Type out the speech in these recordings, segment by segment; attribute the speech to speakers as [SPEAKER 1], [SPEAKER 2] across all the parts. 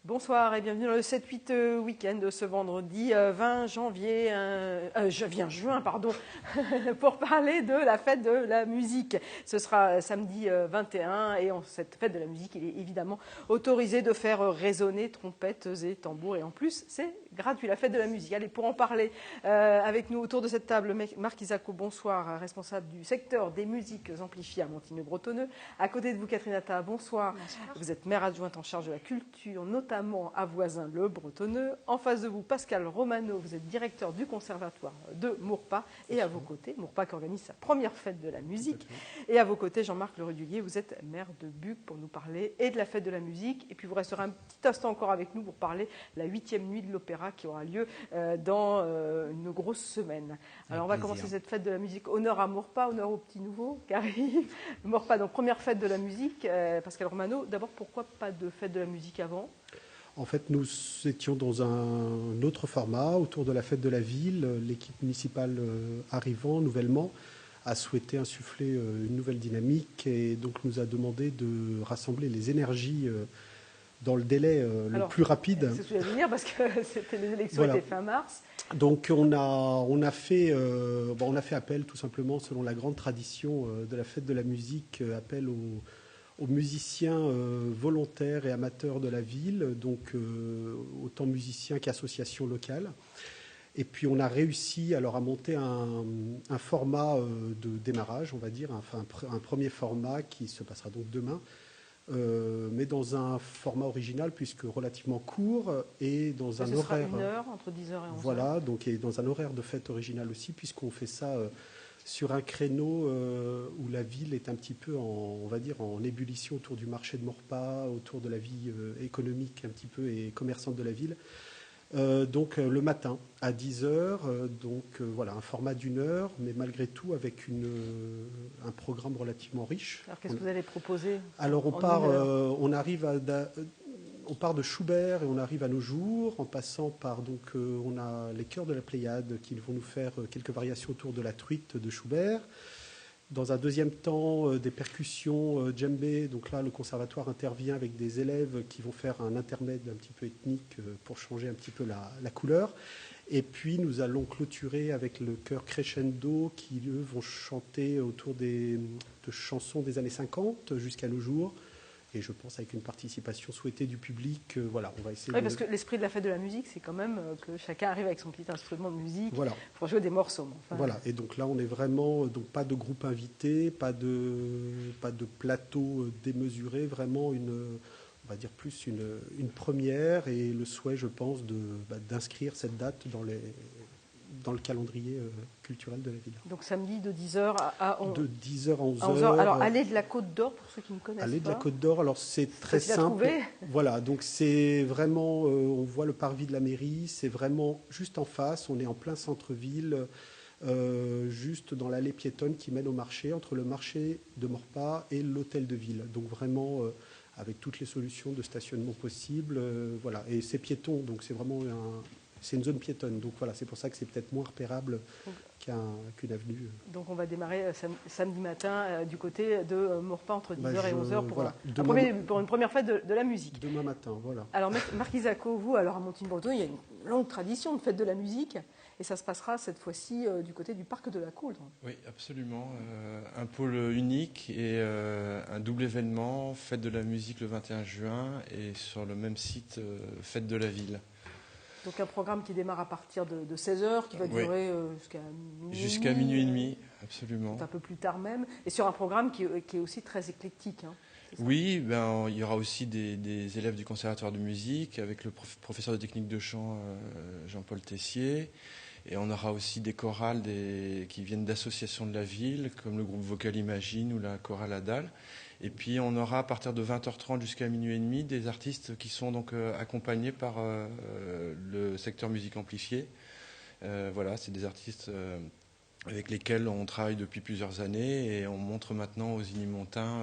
[SPEAKER 1] Bonsoir et bienvenue dans le 7-8 week-end de ce vendredi 20 janvier, juin, pardon, pour parler de la fête de la musique. Ce sera samedi 21 et en cette fête de la musique, il est évidemment autorisé de faire résonner trompettes et tambours et en plus c'est gratuit, la fête de la musique. Allez, pour en parler avec nous autour de cette table, Marc Isaco, bonsoir, responsable du secteur des musiques amplifiées à Montigny-Bretonneux. À côté de vous, Catherine Atta, bonsoir. Bonsoir. Vous êtes maire adjointe en charge de la culture, notamment à Voisin-le-Bretonneux. En face de vous, Pascal Romano, vous êtes directeur du conservatoire de Maurepas. Et à vos côtés, Maurepas qui organise sa première fête de la musique. Et à vos côtés, Jean-Marc Lerudulier, vous êtes maire de Buc pour nous parler et de la fête de la musique. Et puis vous resterez un petit instant encore avec nous pour parler de la 8e nuit de l'opéra qui aura lieu dans une grosse semaine. Alors on va commencer cette fête de la musique. Honneur à Maurepas, honneur aux petits nouveaux qui arrivent. Maurepas, donc première fête de la musique. Pascal Romano, d'abord pourquoi pas de fête de la musique avant ?
[SPEAKER 2] En fait, nous étions dans un autre format, autour de la fête de la ville. L'équipe municipale arrivant nouvellement a souhaité insuffler une nouvelle dynamique et donc nous a demandé de rassembler les énergies dans le délai le plus rapide.
[SPEAKER 1] C'est ce que je voulais dire parce que les élections étaient fin mars.
[SPEAKER 2] Donc on a fait appel tout simplement selon la grande tradition de la fête de la musique, appel aux musiciens volontaires et amateurs de la ville, donc autant musiciens qu'associations locales. Et puis on a réussi alors à monter un format de démarrage, on va dire, un premier format qui se passera donc demain, mais dans un format original puisque relativement court et dans un horaire...
[SPEAKER 1] Sera 1 heure, entre 10h et 11h.
[SPEAKER 2] Voilà, donc et dans un horaire de fête original aussi, puisqu'on fait ça... sur un créneau où la ville est un petit peu en ébullition autour du marché de Maurepas, autour de la vie économique un petit peu et commerçante de la ville. Donc le matin à 10h, voilà, un format d'1 heure, mais malgré tout avec un programme relativement riche.
[SPEAKER 1] Alors qu'est-ce que vous allez proposer?
[SPEAKER 2] Alors on part de Schubert et on arrive à nos jours, en passant par, on a les chœurs de la Pléiade qui vont nous faire quelques variations autour de la truite de Schubert. Dans un deuxième temps, des percussions djembé. Donc là, le conservatoire intervient avec des élèves qui vont faire un intermède un petit peu ethnique pour changer un petit peu la couleur. Et puis, nous allons clôturer avec le chœur Crescendo qui, eux, vont chanter autour de chansons des années 50 jusqu'à nos jours. Et je pense avec une participation souhaitée du public, voilà, on va essayer.
[SPEAKER 1] Oui, parce que l'esprit de la fête de la musique, c'est quand même que chacun arrive avec son petit instrument de musique
[SPEAKER 2] voilà.
[SPEAKER 1] Pour jouer des morceaux. Enfin,
[SPEAKER 2] voilà, et donc là, on est vraiment, donc pas de groupe invité, pas de plateau démesuré, vraiment on va dire plus une première et le souhait, je pense, d'inscrire cette date dans le calendrier culturel de la ville.
[SPEAKER 1] Donc samedi de 10h à 11h.
[SPEAKER 2] De 10h à 11h.
[SPEAKER 1] Alors, allée de la Côte d'Or, pour ceux qui ne connaissent pas.
[SPEAKER 2] Allée de la Côte d'Or, alors c'est très simple. Voilà, donc c'est vraiment, on voit le parvis de la mairie, c'est vraiment juste en face, on est en plein centre-ville, juste dans l'allée piétonne qui mène au marché, entre le marché de Maurepas et l'hôtel de ville. Donc vraiment, avec toutes les solutions de stationnement possibles, voilà. Et c'est piéton, donc c'est vraiment c'est une zone piétonne, donc voilà, c'est pour ça que c'est peut-être moins repérable qu'une avenue.
[SPEAKER 1] Donc on va démarrer samedi matin du côté de Maurepas entre 10h et 11h pour une première fête de la musique.
[SPEAKER 2] Demain matin, voilà.
[SPEAKER 1] Alors Marc Isaco, vous, alors à Montigny-Bretonneux, il y a une longue tradition de fête de la musique et ça se passera cette fois-ci du côté du parc de la Coudre.
[SPEAKER 3] Oui, absolument. Un pôle unique et un double événement, fête de la musique le 21 juin et sur le même site, fête de la ville.
[SPEAKER 1] Donc un programme qui démarre à partir de 16h, qui va durer jusqu'à minuit.
[SPEAKER 3] Jusqu'à minuit et demi, absolument.
[SPEAKER 1] Un peu plus tard même. Et sur un programme qui est aussi très éclectique. Hein,
[SPEAKER 3] oui, il y aura aussi des élèves du conservatoire de musique avec le professeur de technique de chant Jean-Paul Tessier. Et on aura aussi des chorales qui viennent d'associations de la ville, comme le groupe Vocal Imagine ou la chorale Adal. Et puis on aura à partir de 20h30 jusqu'à minuit et demi des artistes qui sont donc accompagnés par le secteur musique amplifiée. Voilà, c'est des artistes avec lesquels on travaille depuis plusieurs années et on montre maintenant aux Unimontains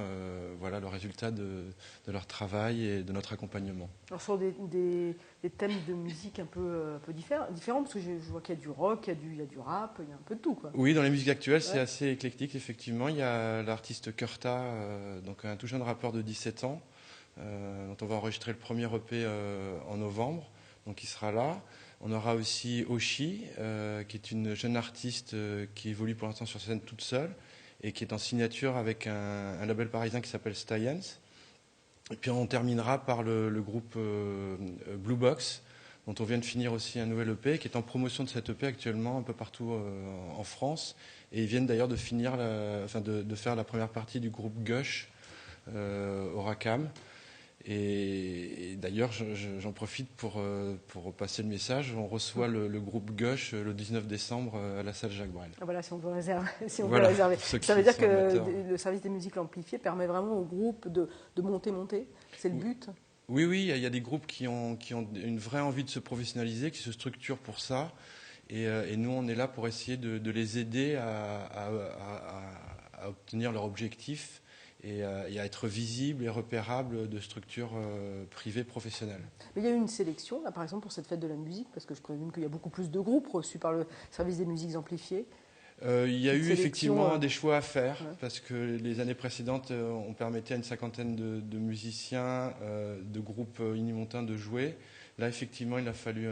[SPEAKER 3] voilà, le résultat de leur travail et de notre accompagnement.
[SPEAKER 1] Alors sur des thèmes de musique un peu différents, parce que je vois qu'il y a du rock, il y a du rap, il y a un peu de tout, quoi.
[SPEAKER 3] Oui, dans les musiques actuelles, c'est assez éclectique, effectivement. Il y a l'artiste Kurta, donc un tout jeune rappeur de 17 ans, dont on va enregistrer le premier EP en novembre, donc il sera là. On aura aussi Oshi, qui est une jeune artiste qui évolue pour l'instant sur scène toute seule et qui est en signature avec un label parisien qui s'appelle Science. Et puis on terminera par le groupe Blue Box, dont on vient de finir aussi un nouvel EP, qui est en promotion de cet EP actuellement un peu partout en France. Et ils viennent d'ailleurs de finir, de faire la première partie du groupe Gush au Racam. Et d'ailleurs, j'en profite pour passer le message. On reçoit le groupe Gush le 19 décembre à la salle Jacques Brel.
[SPEAKER 1] Voilà, si on veut réserver.
[SPEAKER 3] Voilà,
[SPEAKER 1] Ça veut dire que
[SPEAKER 3] amateurs.
[SPEAKER 1] le service des musiques amplifiées permet vraiment au groupe de monter. C'est le but.
[SPEAKER 3] Oui, il y a des groupes qui ont une vraie envie de se professionnaliser, qui se structurent pour ça. Et nous, on est là pour essayer de les aider à obtenir leur objectif et à être visibles et repérables de structures privées professionnelles.
[SPEAKER 1] Mais il y a eu une sélection, là, par exemple, pour cette fête de la musique, parce que je présume qu'il y a beaucoup plus de groupes reçus par le service des musiques amplifiées.
[SPEAKER 3] Il y a eu effectivement des choix à faire,
[SPEAKER 1] ouais.
[SPEAKER 3] parce que les années précédentes, on permettait à une cinquantaine de musiciens, de groupes unimontins de jouer. Là, effectivement, il a fallu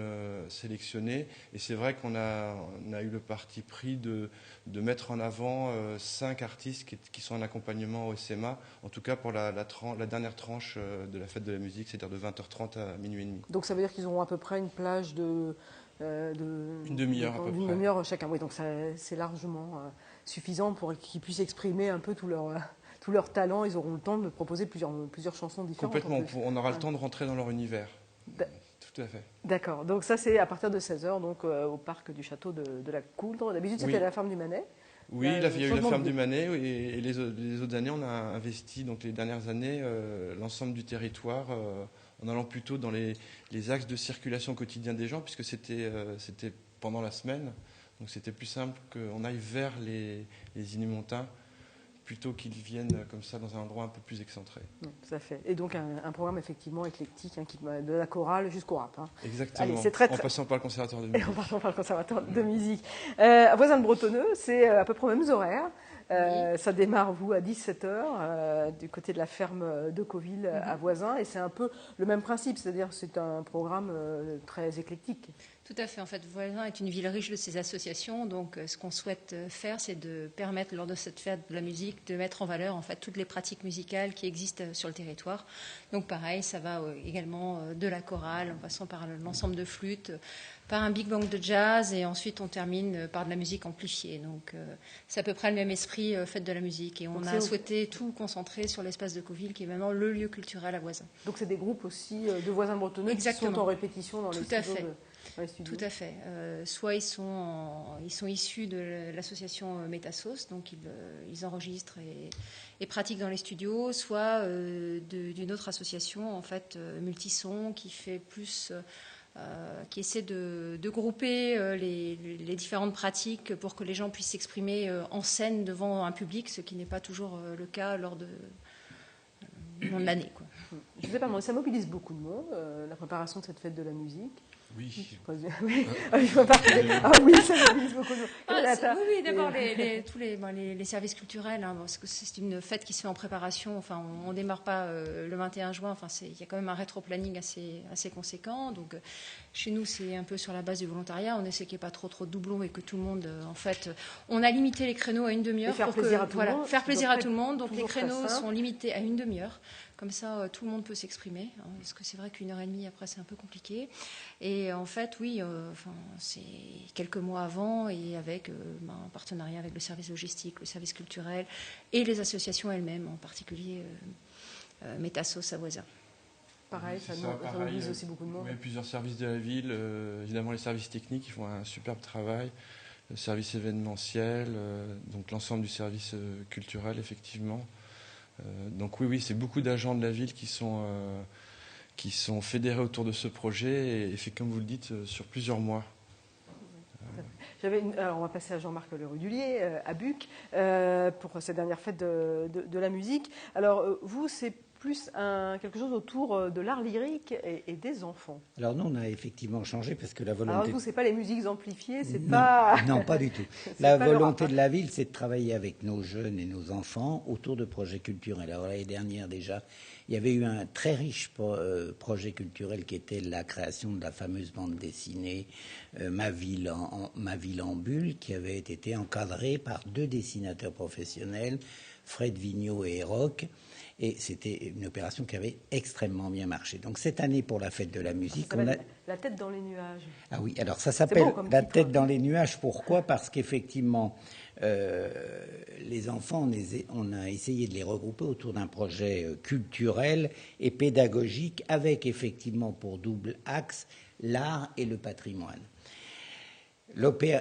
[SPEAKER 3] sélectionner. Et c'est vrai qu'on a eu le parti pris de mettre en avant 5 artistes qui sont en accompagnement au SMA, en tout cas pour la dernière tranche de la fête de la musique, c'est-à-dire de 20h30 à minuit et demi.
[SPEAKER 1] Donc ça veut dire qu'ils auront à peu près une plage de
[SPEAKER 3] une demi-heure à peu près.
[SPEAKER 1] Une demi-heure chacun. Oui, donc c'est largement suffisant pour qu'ils puissent exprimer un peu tout leur talent. Ils auront le temps de proposer plusieurs chansons différentes.
[SPEAKER 3] Complètement. On aura le temps de rentrer dans leur univers. Tout à fait.
[SPEAKER 1] D'accord. Donc ça, c'est à partir de 16h, donc au parc du château de la Coudre. D'habitude, c'était à la ferme du Manet.
[SPEAKER 3] Oui, il y a eu la ferme du Manet et les autres années, on a investi, donc les dernières années, l'ensemble du territoire en allant plutôt dans les axes de circulation quotidien des gens, puisque c'était pendant la semaine. Donc c'était plus simple qu'on aille vers les Inimontains plutôt qu'ils viennent comme ça dans un endroit un peu plus excentré.
[SPEAKER 1] Tout à fait. Et donc un programme effectivement éclectique, qui va de la chorale jusqu'au rap.
[SPEAKER 3] Exactement.
[SPEAKER 1] Allez,
[SPEAKER 3] en passant par le conservatoire de musique.
[SPEAKER 1] Et en passant par le conservatoire de musique. Voisin de Bretonneux, c'est à peu près aux mêmes horaires. Oui. Ça démarre, vous, à 17h, du côté de la ferme de Cauville à Voisin. Et c'est un peu le même principe, c'est-à-dire c'est un programme très éclectique.
[SPEAKER 4] Tout à fait. En fait, Voisin est une ville riche de ses associations. Donc, ce qu'on souhaite faire, c'est de permettre, lors de cette fête de la musique, de mettre en valeur en fait toutes les pratiques musicales qui existent sur le territoire. Donc, pareil, ça va également de la chorale, en passant par l'ensemble de flûtes, par un big band de jazz, et ensuite on termine par de la musique amplifiée. Donc, c'est à peu près le même esprit fête de la musique. Et on a souhaité tout concentrer sur l'espace de Cauville, qui est maintenant le lieu culturel à Voisin.
[SPEAKER 1] Donc, c'est des groupes aussi de Voisins de Bretonneux qui sont en répétition dans les studios.
[SPEAKER 4] Tout à fait. Soit ils sont issus de l'association Métasauce, donc ils enregistrent et pratiquent dans les studios, soit d'une autre association, en fait, Multison, qui fait plus, qui essaie de grouper les différentes pratiques pour que les gens puissent s'exprimer en scène devant un public, ce qui n'est pas toujours le cas lors de l'année, quoi.
[SPEAKER 1] Je ne sais pas, ça mobilise beaucoup de monde, la préparation de cette fête de la musique.
[SPEAKER 3] Oui.
[SPEAKER 1] Oui, ça mobilise beaucoup de monde.
[SPEAKER 4] Oui, d'abord tous les services culturels, parce que c'est une fête qui se fait en préparation. Enfin, on ne démarre pas le 21 juin. Enfin, il y a quand même un rétro-planning assez conséquent. Donc, chez nous, c'est un peu sur la base du volontariat. On essaie qu'il n'y ait pas trop de doublons et que tout le monde, en fait, on a limité les créneaux à une demi-heure
[SPEAKER 1] pour
[SPEAKER 4] faire plaisir à tout le monde. Donc, les créneaux sont limités à une demi-heure. Comme ça, tout le monde peut s'exprimer, parce que c'est vrai qu'une heure et demie, après, c'est un peu compliqué. Et en fait, oui, c'est quelques mois avant, et avec un partenariat avec le service logistique, le service culturel, et les associations elles-mêmes, en particulier Métasauce à Voisin.
[SPEAKER 1] Pareil, ça mobilise aussi beaucoup de monde.
[SPEAKER 3] Oui, plusieurs services de la ville, évidemment les services techniques, ils font un superbe travail, le service événementiel, donc l'ensemble du service culturel, effectivement. Donc oui, c'est beaucoup d'agents de la ville qui sont fédérés autour de ce projet et fait, comme vous le dites, sur plusieurs mois.
[SPEAKER 1] Alors on va passer à Jean-Marc Lerudulier, à Buc, pour cette dernière fête de la musique. Alors vous, c'est plus quelque chose autour de l'art lyrique et des enfants.
[SPEAKER 5] Alors nous, on a effectivement changé parce que la volonté...
[SPEAKER 1] Alors vous, c'est pas les musiques amplifiées, c'est
[SPEAKER 5] non,
[SPEAKER 1] pas...
[SPEAKER 5] Non, pas du tout. La volonté de la ville, c'est de travailler avec nos jeunes et nos enfants autour de projets culturels. Alors l'année dernière déjà, il y avait eu un très riche projet culturel qui était la création de la fameuse bande dessinée Ma ville en bulle, qui avait été encadrée par 2 dessinateurs professionnels, Fred Vigneault et Roch. Et c'était une opération qui avait extrêmement bien marché. Donc cette année, pour la fête de la musique, on a...
[SPEAKER 1] La tête dans les nuages.
[SPEAKER 5] Ah oui, alors ça s'appelle La tête dans les nuages. Pourquoi ? Parce qu'effectivement, les enfants, on a essayé de les regrouper autour d'un projet culturel et pédagogique avec effectivement pour double axe l'art et le patrimoine.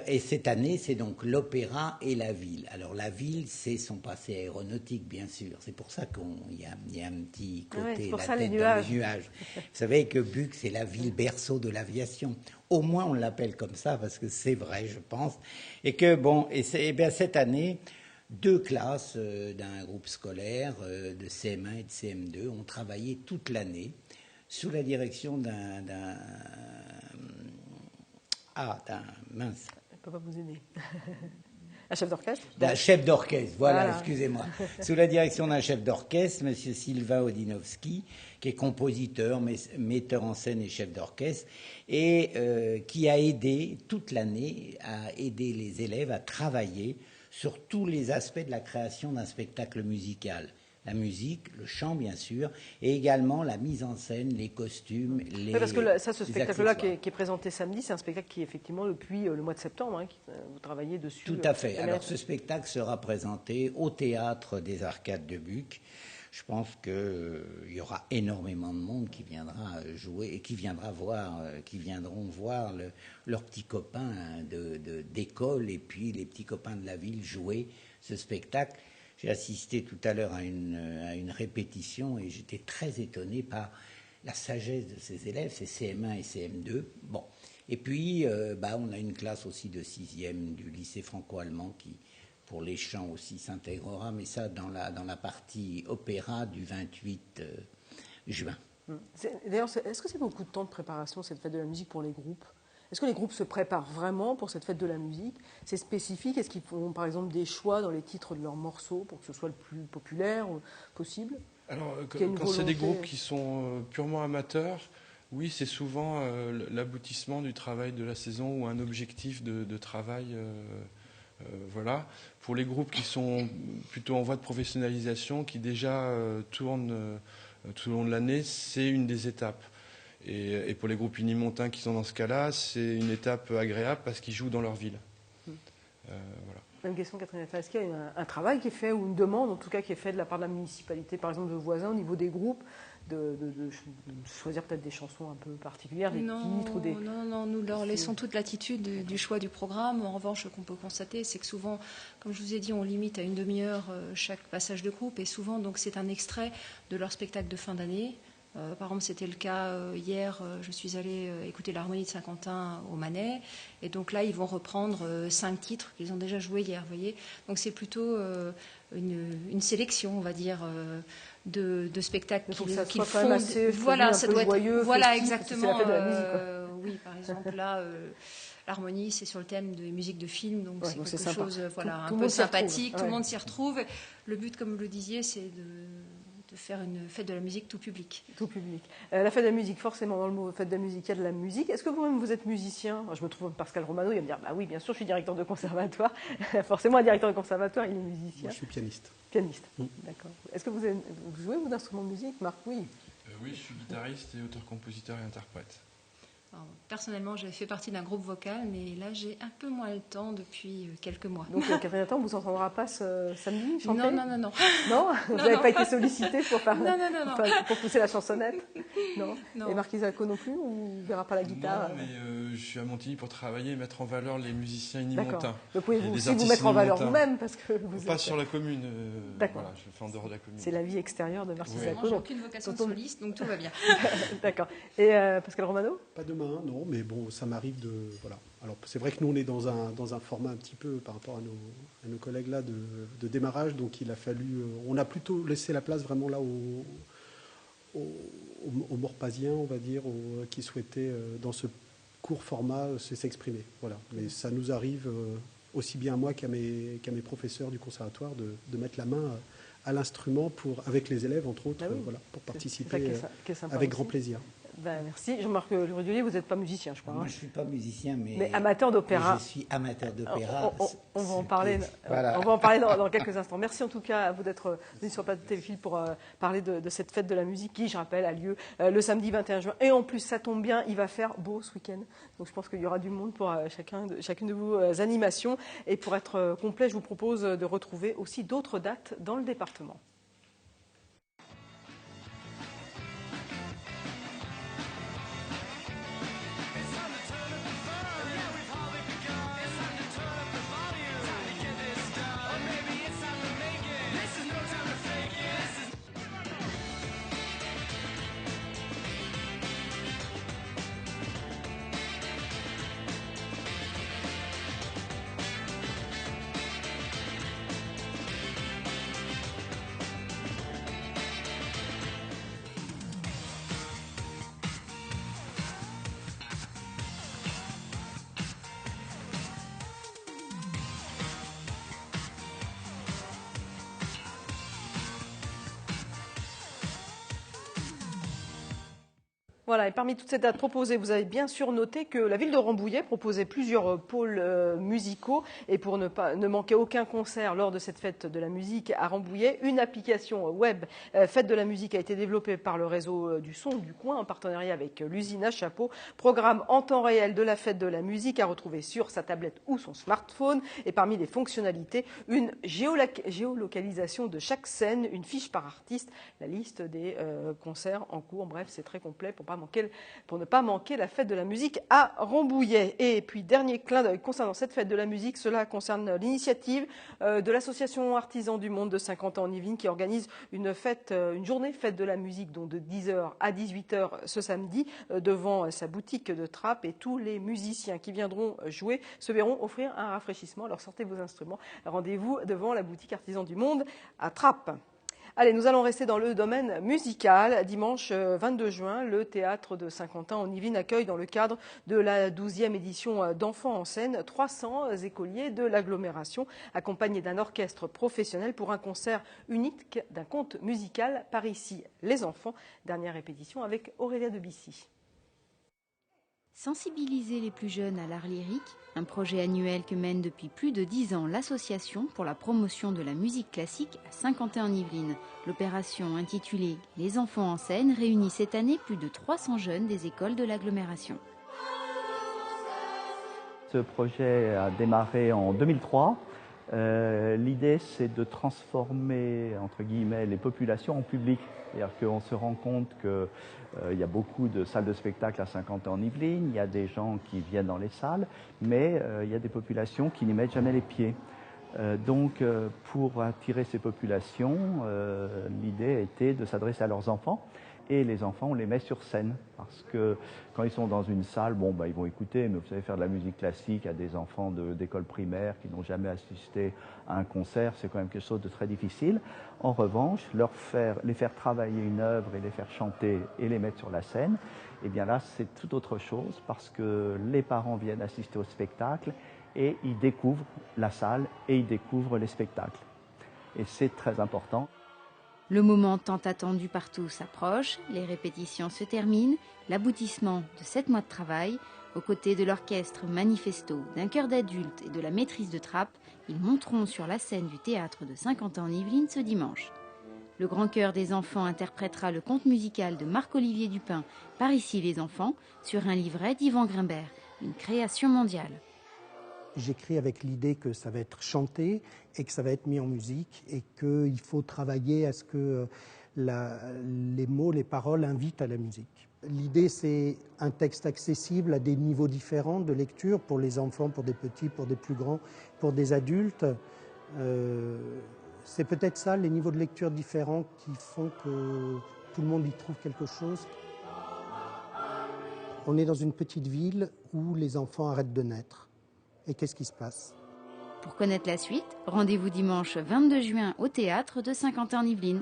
[SPEAKER 5] Et cette année, c'est donc l'opéra et la ville. Alors la ville, c'est son passé aéronautique, bien sûr. C'est pour ça qu'il y a un petit côté la tête dans les nuages. Vous savez que Buc, c'est la ville berceau de l'aviation. Au moins, on l'appelle comme ça parce que c'est vrai, je pense. Et que cette année, 2 classes d'un groupe scolaire de CM1 et de CM2 ont travaillé toute l'année sous la direction mince.
[SPEAKER 1] Je ne peux pas vous aider. Un chef d'orchestre ?
[SPEAKER 5] D'un chef d'orchestre, voilà. Excusez-moi. Sous la direction d'un chef d'orchestre, M. Sylvain Odinowski, qui est compositeur, metteur en scène et chef d'orchestre, et qui a aidé toute l'année à aider les élèves à travailler sur tous les aspects de la création d'un spectacle musical. La musique, le chant bien sûr, et également la mise en scène, les costumes, les... Oui,
[SPEAKER 1] parce que ce spectacle-là qui est présenté samedi, c'est un spectacle qui effectivement depuis le mois de septembre, vous travaillez dessus.
[SPEAKER 5] Tout à fait. Alors ce spectacle sera présenté au Théâtre des Arcades de Buc. Je pense qu'il y aura énormément de monde qui viendra jouer et qui viendront voir leurs petits copains d'école et puis les petits copains de la ville jouer ce spectacle. J'ai assisté tout à l'heure à une répétition et j'étais très étonné par la sagesse de ces élèves, c'est CM1 et CM2. Bon. Et puis, on a une classe aussi de 6e du lycée franco-allemand qui, pour les chants aussi, s'intégrera, mais ça dans la partie opéra du 28 juin.
[SPEAKER 1] D'ailleurs, est-ce que c'est beaucoup de temps de préparation, cette fête de la musique, pour les groupes ? Est-ce que les groupes se préparent vraiment pour cette fête de la musique ? C'est spécifique ? Est-ce qu'ils font, par exemple, des choix dans les titres de leurs morceaux pour que ce soit le plus populaire possible ?
[SPEAKER 3] Alors, quand c'est des groupes qui sont purement amateurs, oui, c'est souvent l'aboutissement du travail de la saison ou un objectif de travail. Voilà. Pour les groupes qui sont plutôt en voie de professionnalisation, qui déjà tournent tout au long de l'année, c'est une des étapes. Et pour les groupes unimontains qui sont dans ce cas-là, c'est une étape agréable parce qu'ils jouent dans leur ville. Voilà.
[SPEAKER 1] Même question, Catherine. Est-ce qu'il y a un travail qui est fait, ou une demande, en tout cas, qui est faite de la part de la municipalité, par exemple de voisins, au niveau des groupes, de choisir peut-être des chansons un peu particulières, des titres ou des...
[SPEAKER 4] Non, nous leur laissons toute l'attitude du choix du programme. En revanche, ce qu'on peut constater, c'est que souvent, comme je vous ai dit, on limite à 1 demi-heure chaque passage de groupe, et souvent, donc, c'est un extrait de leur spectacle de fin d'année. Par exemple, c'était le cas hier, je suis allée écouter l'harmonie de Saint-Quentin au Manet, et donc là, ils vont reprendre 5 titres qu'ils ont déjà joués hier, vous voyez. Donc c'est plutôt une sélection, on va dire, de spectacles qu'ils font.
[SPEAKER 1] Assez
[SPEAKER 4] voilà, ça doit être
[SPEAKER 1] joyeux,
[SPEAKER 4] voilà,
[SPEAKER 1] festif,
[SPEAKER 4] exactement.
[SPEAKER 1] C'est la fête de la musique, quoi.
[SPEAKER 4] Oui, par exemple, là, l'harmonie, c'est sur le thème de musique de film, donc c'est quelque chose, un peu sympathique, tout le monde s'y retrouve. Le but, comme vous le disiez, c'est de faire une fête de la musique tout public.
[SPEAKER 1] Tout public. La fête de la musique, forcément, dans le mot fête de la musique, il y a de la musique. Est-ce que vous-même, vous êtes musicien ? Je me trouve Pascal Romano, il va me dire, bah oui, bien sûr, je suis directeur de conservatoire. Forcément, un directeur de conservatoire, il est musicien.
[SPEAKER 2] Moi, je suis pianiste.
[SPEAKER 1] Pianiste, d'accord. Est-ce que vous jouez, vous, d'instruments de musique, Marc ? Oui.
[SPEAKER 3] Oui, je suis guitariste et auteur-compositeur et interprète.
[SPEAKER 4] Alors, personnellement, j'avais fait partie d'un groupe vocal, mais là, j'ai un peu moins le temps depuis quelques mois.
[SPEAKER 1] Donc, Catherine Nathan, on ne vous entendra pas ce samedi chanter ?
[SPEAKER 4] Non.
[SPEAKER 1] Non ? Vous n'avez pas été sollicité pour faire
[SPEAKER 4] non.
[SPEAKER 1] Pour pousser la chansonnette ? Non. Et Marc Isaaco non plus ? Ou ne verra pas la guitare ?
[SPEAKER 3] Non, mais je suis à Montigny pour travailler et mettre en valeur les musiciens unimontains.
[SPEAKER 1] Vous pouvez aussi vous mettre en valeur vous-même parce que vous
[SPEAKER 3] pas sur la commune.
[SPEAKER 1] D'accord.
[SPEAKER 3] Voilà, je le fais en dehors de la commune.
[SPEAKER 1] C'est la vie extérieure de Marc Isaaco.
[SPEAKER 4] Moi, j'ai aucune vocation de soliste, donc tout va bien.
[SPEAKER 1] D'accord. Et Pascal Romano ?
[SPEAKER 2] Pas demain, non, mais bon, ça m'arrive de... Voilà. Alors, c'est vrai que nous, on est dans un format un petit peu, par rapport à nos collègues là, de démarrage, donc il a fallu... on a plutôt laissé la place vraiment là aux Morpasiens, on va dire, qui souhaitaient, dans ce court format, s'exprimer. Voilà. Mais ça nous arrive, aussi bien à moi qu'à mes professeurs du conservatoire, de mettre la main à l'instrument avec les élèves, entre autres, voilà, pour participer avec grand plaisir.
[SPEAKER 1] Ben, merci. Jean-Marc Rudulier, vous n'êtes pas musicien, je crois.
[SPEAKER 5] Moi, je ne suis pas musicien, mais
[SPEAKER 1] amateur d'opéra.
[SPEAKER 5] Je suis amateur d'opéra.
[SPEAKER 1] On va en parler,
[SPEAKER 5] voilà.
[SPEAKER 1] On va en parler dans quelques instants. Merci en tout cas à vous d'être venu sur le plateau de Téléfilm pour parler de cette fête de la musique qui, je rappelle, a lieu le samedi 21 juin. Et en plus, ça tombe bien, il va faire beau ce week-end. Donc je pense qu'il y aura du monde pour chacune de vos animations. Et pour être complet, je vous propose de retrouver aussi d'autres dates dans le département. Voilà, et parmi toutes ces dates proposées, vous avez bien sûr noté que la ville de Rambouillet proposait plusieurs pôles musicaux. Et pour ne manquer aucun concert lors de cette fête de la musique à Rambouillet, une application web Fête de la musique a été développée par le réseau du son du coin en partenariat avec l'usine à chapeau. Programme en temps réel de la fête de la musique à retrouver sur sa tablette ou son smartphone. Et parmi les fonctionnalités, une géolocalisation de chaque scène, une fiche par artiste, la liste des concerts en cours. Bref, c'est très complet pour ne pas manquer la fête de la musique à Rambouillet. Et puis, dernier clin d'œil concernant cette fête de la musique, cela concerne l'initiative de l'association Artisans du Monde de Saint-Quentin en Yvelines qui organise une journée fête de la musique, donc de 10h à 18h ce samedi, devant sa boutique de Trappes. Et tous les musiciens qui viendront jouer se verront offrir un rafraîchissement. Alors sortez vos instruments, rendez-vous devant la boutique Artisans du Monde à Trappes. Allez, nous allons rester dans le domaine musical. Dimanche 22 juin, le théâtre de Saint-Quentin en Yvelines accueille dans le cadre de la 12e édition d'Enfants en scène 300 écoliers de l'agglomération accompagnés d'un orchestre professionnel pour un concert unique d'un conte musical par ici les enfants. Dernière répétition avec Aurélia Debussy.
[SPEAKER 6] Sensibiliser les plus jeunes à l'art lyrique, un projet annuel que mène depuis plus de 10 ans l'association pour la promotion de la musique classique à Saint-Quentin-en-Yvelines. L'opération intitulée « Les enfants en scène » réunit cette année plus de 300 jeunes des écoles de l'agglomération.
[SPEAKER 7] Ce projet a démarré en 2003. L'idée, c'est de transformer, entre guillemets, les populations en public. C'est-à-dire qu'on se rend compte qu'il y a beaucoup de salles de spectacle à Saint-Quentin-en-Yvelines, il y a des gens qui viennent dans les salles, mais il y a des populations qui n'y mettent jamais les pieds. Donc, pour attirer ces populations, l'idée était de s'adresser à leurs enfants. Et les enfants, on les met sur scène. Parce que quand ils sont dans une salle, ils vont écouter, mais vous savez, faire de la musique classique à des enfants d'école primaire qui n'ont jamais assisté à un concert, c'est quand même quelque chose de très difficile. En revanche, les faire travailler une œuvre et les faire chanter et les mettre sur la scène, eh bien là, c'est tout autre chose parce que les parents viennent assister au spectacle et ils découvrent la salle et ils découvrent les spectacles. Et c'est très important.
[SPEAKER 6] Le moment tant attendu partout s'approche, les répétitions se terminent, l'aboutissement de 7 mois de travail. Aux côtés de l'orchestre Manifesto, d'un chœur d'adultes et de la maîtrise de Trappes, ils monteront sur la scène du théâtre de Saint-Quentin-en-Yvelines ce dimanche. Le grand chœur des enfants interprétera le conte musical de Marc-Olivier Dupin, Par ici les enfants, sur un livret d'Yvan Grimbert, une création mondiale.
[SPEAKER 8] J'écris avec l'idée que ça va être chanté et que ça va être mis en musique et qu'il faut travailler à ce que les mots, les paroles invitent à la musique. L'idée, c'est un texte accessible à des niveaux différents de lecture pour les enfants, pour des petits, pour des plus grands, pour des adultes. C'est peut-être ça, les niveaux de lecture différents qui font que tout le monde y trouve quelque chose. On est dans une petite ville où les enfants arrêtent de naître. Et qu'est-ce qui se passe?
[SPEAKER 6] Pour connaître la suite, rendez-vous dimanche 22 juin au théâtre de Saint-Quentin-en-Yvelines.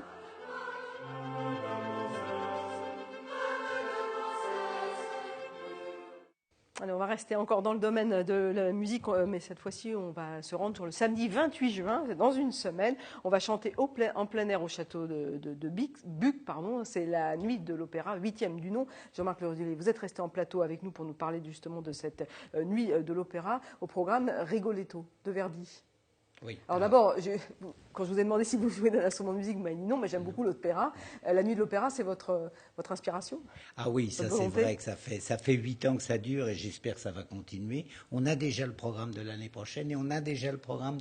[SPEAKER 1] Allez, on va rester encore dans le domaine de la musique, mais cette fois-ci, on va se rendre sur le samedi 28 juin, c'est dans une semaine. On va chanter en plein air au château de Buc, pardon. C'est la nuit de l'opéra, 8e du nom. Jean-Marc Lerudulier, vous êtes resté en plateau avec nous pour nous parler justement de cette nuit de l'opéra au programme Rigoletto de Verdi.
[SPEAKER 5] Oui.
[SPEAKER 1] Alors d'abord, quand je vous ai demandé si vous jouez d'un instrument de musique, vous m'avez dit non, mais j'aime beaucoup l'opéra. La nuit de l'opéra, c'est votre inspiration?
[SPEAKER 5] Ah oui, ça c'est vrai que ça fait 8 ans que ça dure et j'espère que ça va continuer. On a déjà le programme de l'année prochaine et on a déjà le programme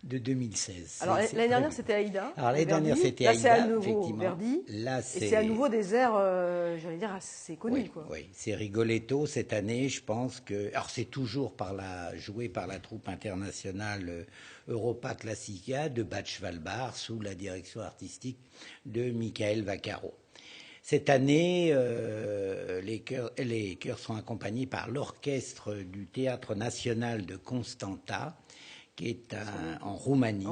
[SPEAKER 5] de 2016.
[SPEAKER 1] Alors l'année dernière, c'était Aïda.
[SPEAKER 5] Alors l'année dernière, c'était Aïda.
[SPEAKER 1] Là, c'est à nouveau Verdi.
[SPEAKER 5] Là,
[SPEAKER 1] et c'est à nouveau des airs, j'allais dire, assez connus.
[SPEAKER 5] Oui,
[SPEAKER 1] quoi.
[SPEAKER 5] Oui, c'est Rigoletto cette année. Je pense que, alors c'est toujours joué par la troupe internationale Europa Classica de Bad Schwalbach sous la direction artistique de Michael Vaccaro. Cette année, les chœurs sont accompagnés par l'orchestre du Théâtre national de Constanta, qui est en Roumanie,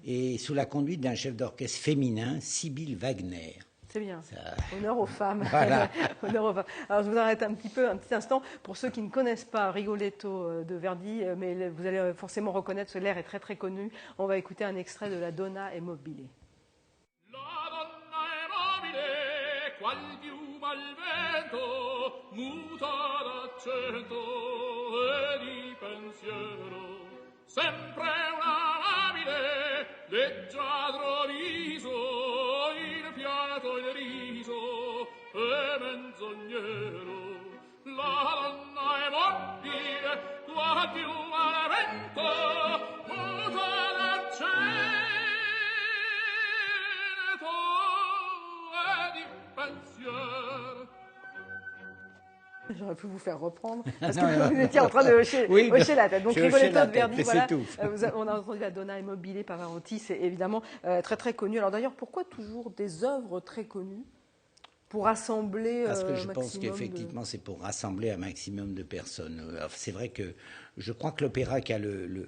[SPEAKER 5] et sous la conduite d'un chef d'orchestre féminin, Sibylle Wagner.
[SPEAKER 1] C'est bien. Honneur aux femmes. Voilà. Honneur aux femmes. Alors je vous arrête un petit instant pour ceux qui ne connaissent pas Rigoletto de Verdi, mais vous allez forcément reconnaître ce l'air est très très connu. On va écouter un extrait de La Donna è mobile.
[SPEAKER 9] La donna è mobile, qual piuma al vento, muta d'accento e di pensiero. Sempre una labile, leggiadro viso, il fiato il riso e menzognero. La donna è mobile, qual piuma al vento, muta d'accento e di pensiero.
[SPEAKER 1] J'aurais pu vous faire reprendre, parce que vous étiez en train de hocher la tête. Donc Rigoletto de Verdi, voilà. On a entendu La Donna è mobile, Pavarotti, c'est évidemment très très connu. Alors d'ailleurs, pourquoi toujours des œuvres très connues pour rassembler
[SPEAKER 5] Parce que je pense qu'effectivement, c'est pour rassembler un maximum de personnes. Alors, c'est vrai que je crois que l'opéra qui a le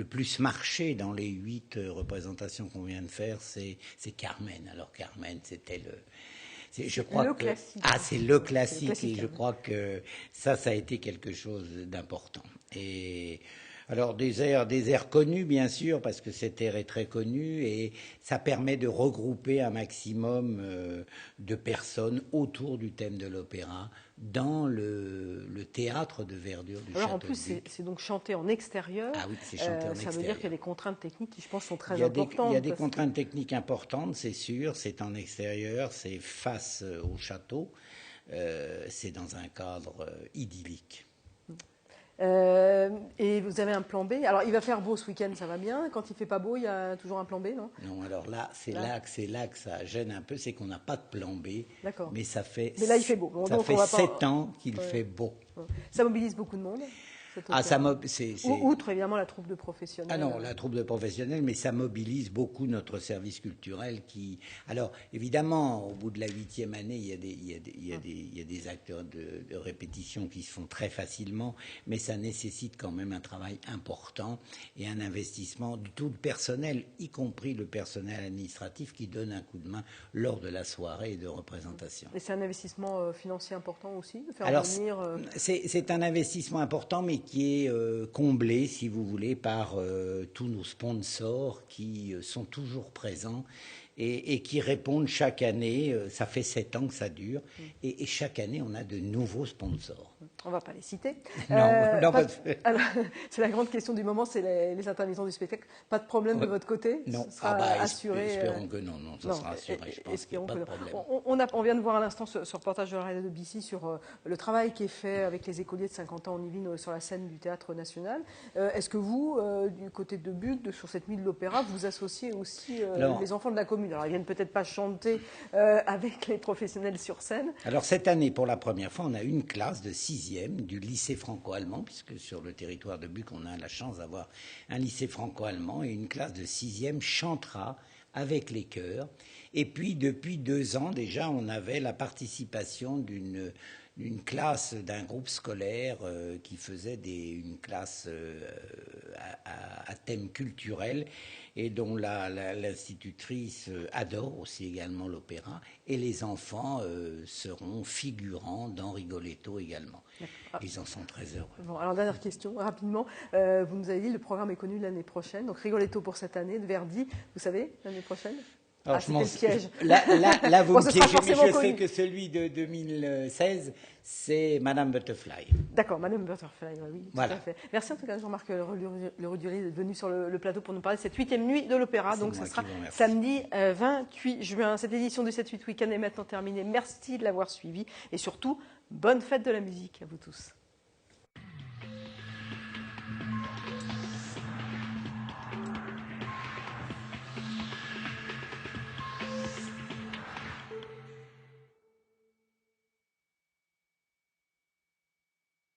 [SPEAKER 5] plus marché dans les 8 représentations qu'on vient de faire, c'est Carmen. Alors Carmen, c'était je crois
[SPEAKER 1] le classique.
[SPEAKER 5] C'est le classique et je crois que ça a été quelque chose d'important. Et alors des airs connus bien sûr parce que cet air est très connu et ça permet de regrouper un maximum de personnes autour du thème de l'opéra dans le théâtre de verdure du
[SPEAKER 1] Alors
[SPEAKER 5] Château
[SPEAKER 1] en plus,
[SPEAKER 5] de Buc.
[SPEAKER 1] c'est donc chanté en extérieur.
[SPEAKER 5] Ah oui, c'est chanté en extérieur.
[SPEAKER 1] Ça veut dire qu'il y a des contraintes techniques qui, je pense, sont très importantes.
[SPEAKER 5] Il y a des contraintes techniques importantes, c'est sûr. C'est en extérieur, c'est face au château. C'est dans un cadre idyllique.
[SPEAKER 1] Et vous avez un plan B. Alors, il va faire beau ce week-end, ça va bien. Quand il ne fait pas beau, il y a toujours un plan B, non?
[SPEAKER 5] Non, alors là, c'est là que ça gêne un peu, c'est qu'on n'a pas de plan B.
[SPEAKER 1] D'accord.
[SPEAKER 5] Mais ça fait.
[SPEAKER 1] Mais là, il fait beau. Bon,
[SPEAKER 5] ça
[SPEAKER 1] donc
[SPEAKER 5] fait 7 ans qu'il fait beau.
[SPEAKER 1] Ça mobilise beaucoup de monde. Outre évidemment la troupe de professionnels.
[SPEAKER 5] Ah non, la troupe de professionnels, mais ça mobilise beaucoup notre service culturel qui. Alors évidemment, au bout de la 8e année, il y a des acteurs de répétition qui se font très facilement, mais ça nécessite quand même un travail important et un investissement de tout le personnel, y compris le personnel administratif qui donne un coup de main lors de la soirée de représentation.
[SPEAKER 1] Et c'est un investissement financier important aussi, de faire venir.
[SPEAKER 5] C'est un investissement important, mais qui est comblé, si vous voulez, par tous nos sponsors qui sont toujours présents et qui répondent chaque année. Ça fait 7 ans que ça dure. Et chaque année, on a de nouveaux sponsors.
[SPEAKER 1] On ne va pas les citer.
[SPEAKER 5] Non,
[SPEAKER 1] c'est la grande question du moment, c'est les intermittents du spectacle. Pas de problème de votre côté?
[SPEAKER 5] Non,
[SPEAKER 1] assuré.
[SPEAKER 5] Espérons que non, ça sera assuré, je pense qu'il n'y a pas de problème.
[SPEAKER 1] On vient de voir à l'instant ce reportage de la radio de BC sur le travail qui est fait avec les écoliers de 50 ans en Yvelines sur la scène du Théâtre National. Est-ce que vous, du côté de Buc, sur cette nuit de l'opéra, vous associez aussi les enfants de la commune? Alors, ils viennent peut-être pas chanter avec les professionnels sur scène.
[SPEAKER 5] Alors, cette année, pour la première fois, on a une classe de 6e du lycée franco-allemand, puisque sur le territoire de Buc, on a la chance d'avoir un lycée franco-allemand, et une classe de 6e chantera avec les chœurs. Et puis, depuis 2 ans déjà, on avait la participation d'une classe, d'un groupe scolaire qui faisait une classe à thème culturel et dont l'institutrice adore aussi également l'opéra. Et les enfants seront figurants dans Rigoletto également. Ils en sont très heureux.
[SPEAKER 1] Bon, alors dernière question, rapidement. Vous nous avez dit le programme est connu l'année prochaine. Donc Rigoletto pour cette année, de Verdi, vous savez, l'année prochaine?
[SPEAKER 5] Alors,
[SPEAKER 1] c'était le piège.
[SPEAKER 5] Là, vous me piégez, mais je
[SPEAKER 1] connu.
[SPEAKER 5] sais que celui de 2016, c'est Madame Butterfly.
[SPEAKER 1] D'accord, Madame Butterfly, oui,
[SPEAKER 5] voilà.
[SPEAKER 1] tout à fait. Merci en tout cas Jean-Marc Lerudulier d'être venu sur le plateau pour nous parler de cette 8e nuit de l'opéra. Donc ce sera samedi 28 juin. Cette édition du 7-8 Week-end est maintenant terminée. Merci de l'avoir suivi et surtout, bonne fête de la musique à vous tous.